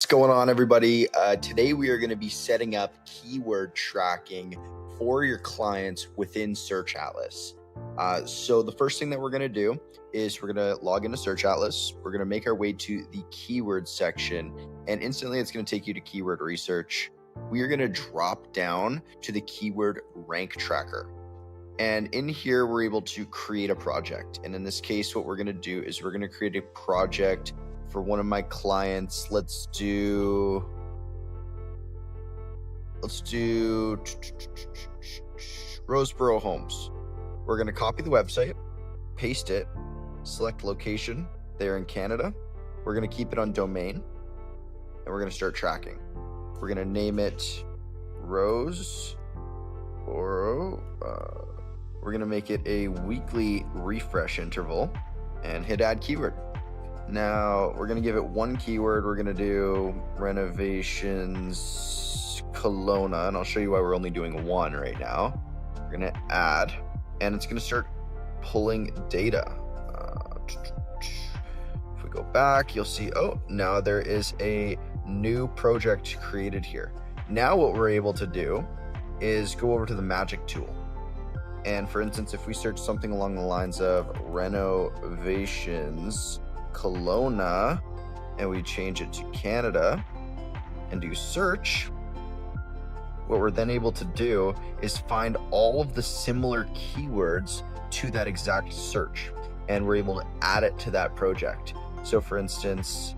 going on, everybody? Today we are going to be setting up keyword tracking for your clients within Search Atlas. So the first thing that we're going to do is we're going to log into Search Atlas. We're going to make our way to the keyword section, and instantly it's going to take you to keyword research. We are going to drop down to the keyword rank tracker. And in here, we're able to create a project. And in this case, what we're going to do is we're going to create a project for one of my clients. Let's do Roseboro Homes. We're going to copy the website, paste it, select location. They're in Canada. We're going to keep it on domain, and we're going to start tracking. We're going to name it Roseboro. We're going to make it a weekly refresh interval and hit add keyword. Now we're going to give it one keyword. We're going to do renovations Kelowna, and I'll show you why we're only doing one right now. We're going to add, and it's going to start pulling data. If we go back, you'll see, oh, now there is a new project created here. Now what we're able to do is go over to the magic tool. And for instance, if we search something along the lines of renovations Kelowna, and we change it to Canada and do search, what we're then able to do is find all of the similar keywords to that exact search, and we're able to add it to that project. So for instance,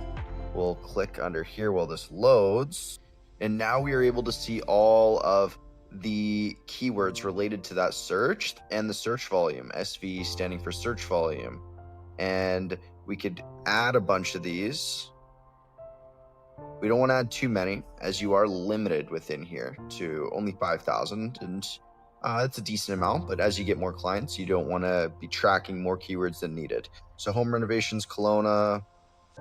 we'll click under here while this loads, and now we are able to see all of the keywords related to that search and the search volume, SV standing for search volume. And we could add a bunch of these. We don't want to add too many, as you are limited within here to only 5,000, and it's a decent amount, but as you get more clients, you don't want to be tracking more keywords than needed. So home renovations Kelowna,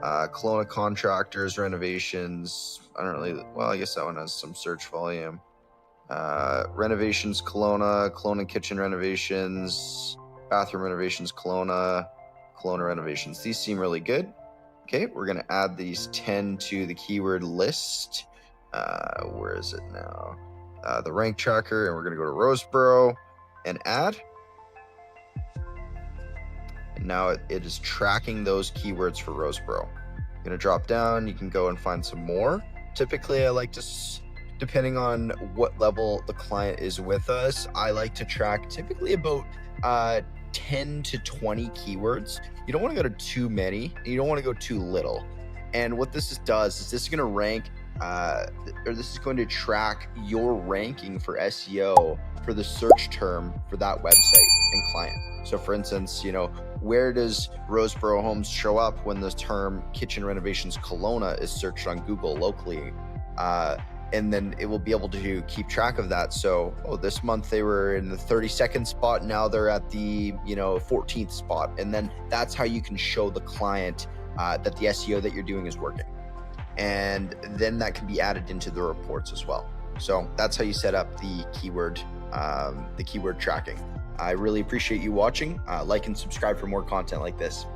Kelowna contractors renovations, I guess that one has some search volume. Renovations Kelowna kitchen renovations, bathroom renovations Kelowna renovations. These seem really good. Okay, we're going to add these 10 to the keyword list. Where is it now? The rank tracker, and we're going to go to Roseboro and add. And now it is tracking those keywords for Roseboro. I'm going to drop down. You can go and find some more. Typically, I like to, depending on what level the client is with us, I like to track typically about 10 to 20 keywords. You don't want to go to too many. You don't want to go too little. And what this does is this is going to rank, this is going to track your ranking for SEO for the search term for that website and client. So for instance, where does Roseboro Homes show up when the term kitchen renovations Kelowna is searched on Google locally? And then it will be able to keep track of that. So, this month they were in the 32nd spot. Now they're at the 14th spot. And then that's how you can show the client that the SEO that you're doing is working. And then that can be added into the reports as well. So that's how you set up the keyword tracking. I really appreciate you watching. Like and subscribe for more content like this.